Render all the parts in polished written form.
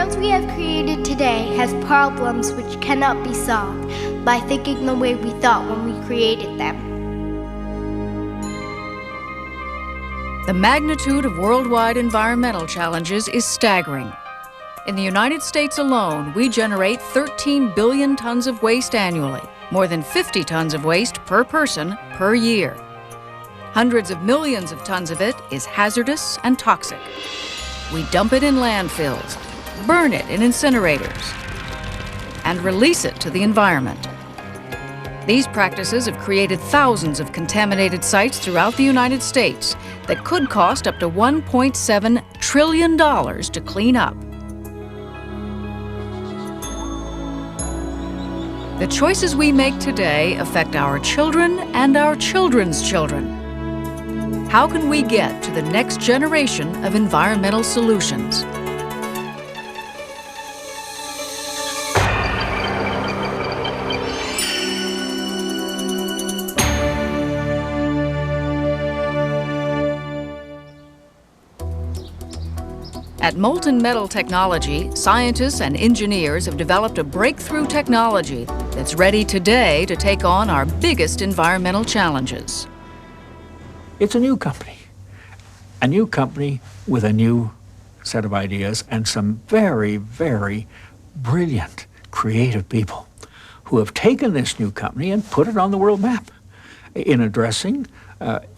science we have created today has problems which cannot be solved by thinking the way we thought when we created them. The magnitude of worldwide environmental challenges is staggering. In the United States alone, we generate 13 billion tons of waste annually, more than 50 tons of waste per person per year. Hundreds of millions of tons of it is hazardous and toxic. We dump it in landfills, burn it in incinerators, and release it to the environment. These practices have created thousands of contaminated sites throughout the United States that could cost up to $1.7 trillion to clean up. The choices we make today affect our children and our children's children. How can we get to the next generation of environmental solutions? At Molten Metal Technology, scientists and engineers have developed a breakthrough technology that's ready today to take on our biggest environmental challenges. It's a new company with a new set of ideas and some very, very brilliant, creative people who have taken this new company and put it on the world map in addressing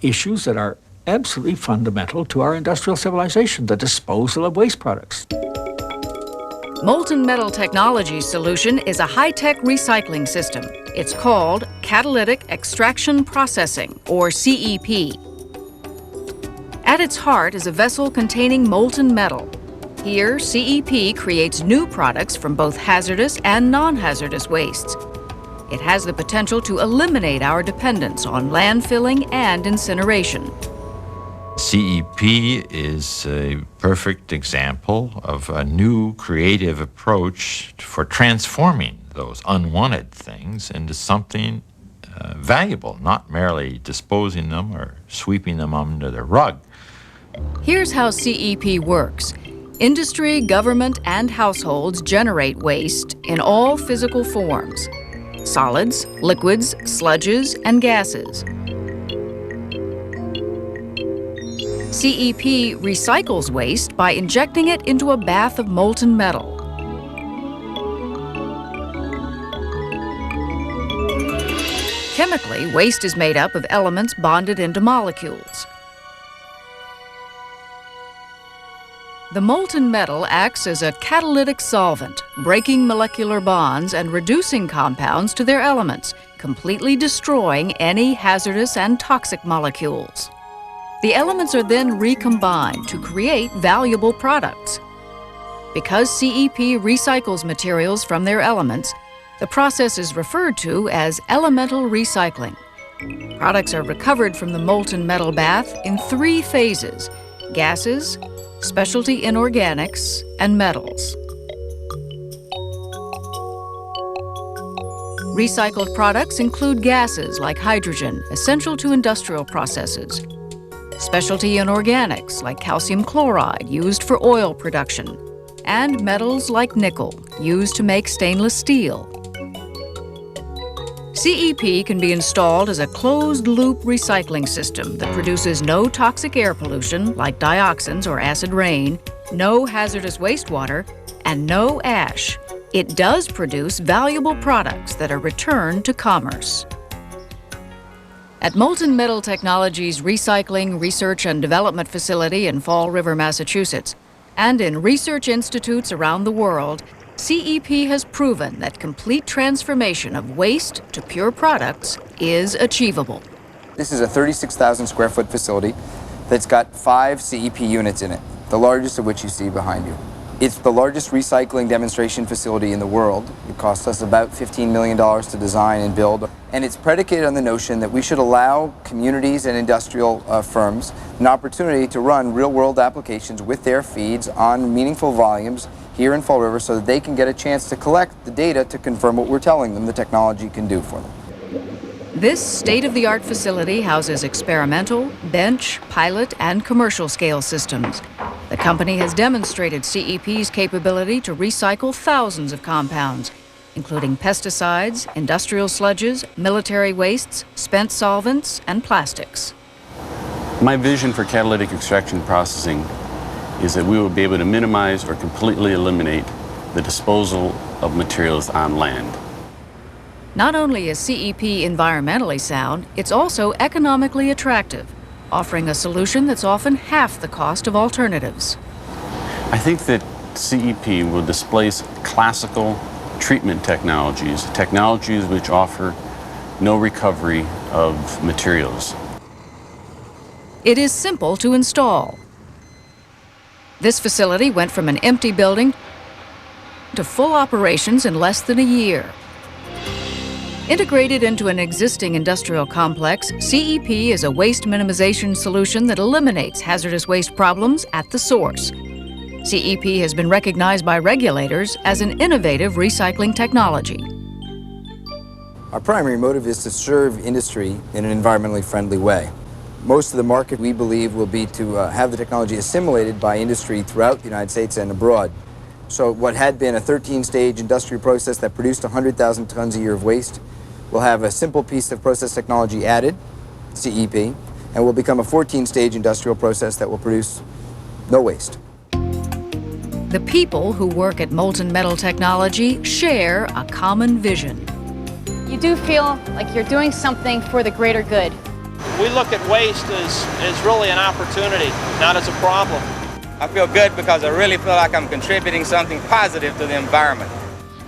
issues that are absolutely fundamental to our industrial civilization, the disposal of waste products. Molten Metal Technology's solution is a high-tech recycling system. It's called Catalytic Extraction Processing, or CEP. At its heart is a vessel containing molten metal. Here, CEP creates new products from both hazardous and non-hazardous wastes. It has the potential to eliminate our dependence on landfilling and incineration. CEP is a perfect example of a new creative approach for transforming those unwanted things into something valuable, not merely disposing them or sweeping them under the rug. Here's how CEP works. Industry, government, and households generate waste in all physical forms: solids, liquids, sludges, and gases. CEP recycles waste by injecting it into a bath of molten metal. Chemically, waste is made up of elements bonded into molecules. The molten metal acts as a catalytic solvent, breaking molecular bonds and reducing compounds to their elements, completely destroying any hazardous and toxic molecules. The elements are then recombined to create valuable products. Because CEP recycles materials from their elements, the process is referred to as elemental recycling. Products are recovered from the molten metal bath in 3 phases: gases, specialty inorganics, and metals. Recycled products include gases like hydrogen, essential to industrial processes, specialty inorganics like calcium chloride, used for oil production, and metals like nickel, used to make stainless steel. CEP can be installed as a closed-loop recycling system that produces no toxic air pollution like dioxins or acid rain, no hazardous wastewater, and no ash. It does produce valuable products that are returned to commerce. At Molten Metal Technology's Recycling, Research, and Development Facility in Fall River, Massachusetts, and in research institutes around the world, CEP has proven that complete transformation of waste to pure products is achievable. This is a 36,000 square foot facility that's got 5 CEP units in it, the largest of which you see behind you. It's the largest recycling demonstration facility in the world. It cost us about $15 million to design and build. And it's predicated on the notion that we should allow communities and industrial firms an opportunity to run real-world applications with their feeds on meaningful volumes here in Fall River so that they can get a chance to collect the data to confirm what we're telling them the technology can do for them. This state-of-the-art facility houses experimental, bench, pilot, and commercial scale systems. The company has demonstrated CEP's capability to recycle thousands of compounds, including pesticides, industrial sludges, military wastes, spent solvents, and plastics. My vision for catalytic extraction processing is that we will be able to minimize or completely eliminate the disposal of materials on land. Not only is CEP environmentally sound, it's also economically attractive, offering a solution that's often half the cost of alternatives. I think that CEP will displace classical treatment technologies, technologies which offer no recovery of materials. It is simple to install. This facility went from an empty building to full operations in less than a year. Integrated into an existing industrial complex, CEP is a waste minimization solution that eliminates hazardous waste problems at the source. CEP has been recognized by regulators as an innovative recycling technology. Our primary motive is to serve industry in an environmentally friendly way. Most of the market, we believe, will be to have the technology assimilated by industry throughout the United States and abroad. So what had been a 13-stage industrial process that produced 100,000 tons a year of waste will have a simple piece of process technology added, CEP, and will become a 14-stage industrial process that will produce no waste. The people who work at Molten Metal Technology share a common vision. You do feel like you're doing something for the greater good. We look at waste as really an opportunity, not as a problem. I feel good because I really feel like I'm contributing something positive to the environment.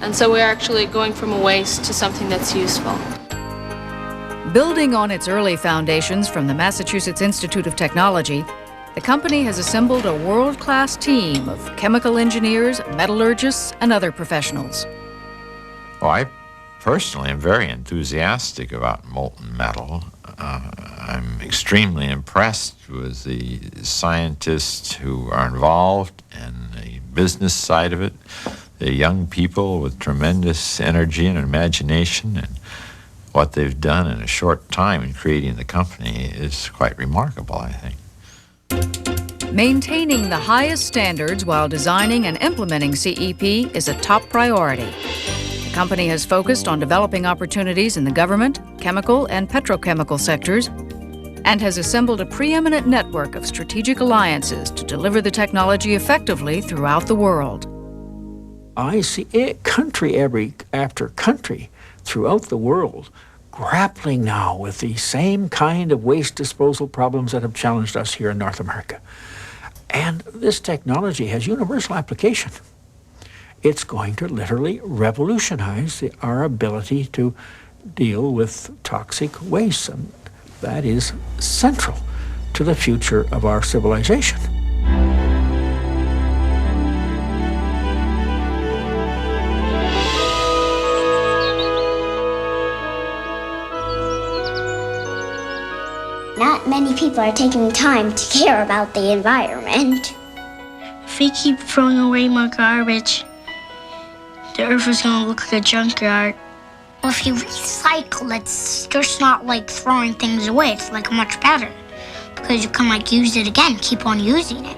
And so we're actually going from a waste to something that's useful. Building on its early foundations from the Massachusetts Institute of Technology, the company has assembled a world-class team of chemical engineers, metallurgists, and other professionals. Well, I personally am very enthusiastic about molten metal. I'm extremely impressed with the scientists who are involved and the business side of it. The young people with tremendous energy and imagination, and what they've done in a short time in creating the company is quite remarkable, I think. Maintaining the highest standards while designing and implementing CEP is a top priority. The company has focused on developing opportunities in the government, chemical, and petrochemical sectors, and has assembled a preeminent network of strategic alliances to deliver the technology effectively throughout the world. I see country after country throughout the world grappling now with the same kind of waste disposal problems that have challenged us here in North America. And this technology has universal application. It's going to literally revolutionize our ability to deal with toxic waste, and that is central to the future of our civilization. Not many people are taking time to care about the environment. If we keep throwing away more garbage, the earth is going to look like a junkyard. Well, if you recycle, it's just not like throwing things away. It's like much better because you can use it again, keep on using it.